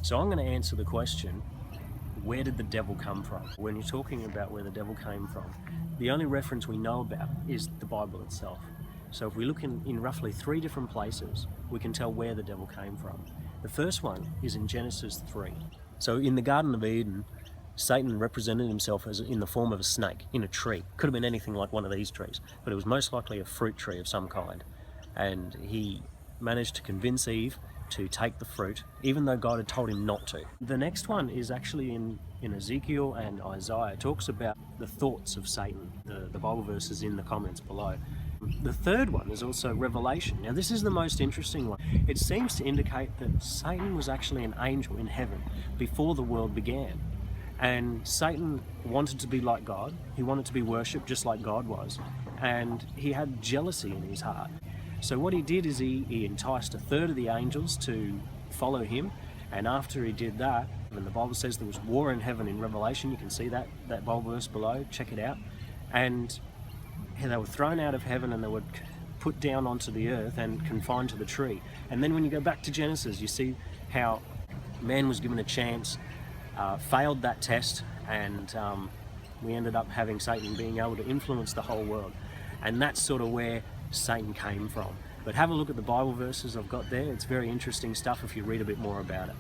So I'm going to answer the question, where did the devil come from? When you're talking about where the devil came from, the only reference we know about is the Bible itself. So if we look in roughly 3 different places, we can tell where the devil came from. The first one is in Genesis 3. So in the Garden of Eden, Satan represented himself as in the form of a snake in a tree. Could have been anything like one of these trees, but it was most likely a fruit tree of some kind. And he managed to convince Eve to take the fruit, even though God had told him not to. The next one is actually in Ezekiel and Isaiah. It talks about the thoughts of Satan. The Bible verse is in the comments below. The third one is also Revelation. Now this is the most interesting one. It seems to indicate that Satan was actually an angel in heaven before the world began. And Satan wanted to be like God. He wanted to be worshipped just like God was. And he had jealousy in his heart. So what he did is he enticed a third of the angels to follow him. And after he did that, and the Bible says there was war in heaven in Revelation, you can see that Bible verse below, check it out. And they were thrown out of heaven and they were put down onto the earth and confined to the tree. And then when you go back to Genesis, you see how man was given a chance, failed that test, and we ended up having Satan being able to influence the whole world. And that's sort of where Satan came from. But have a look at the Bible verses I've got there. It's very interesting stuff if you read a bit more about it.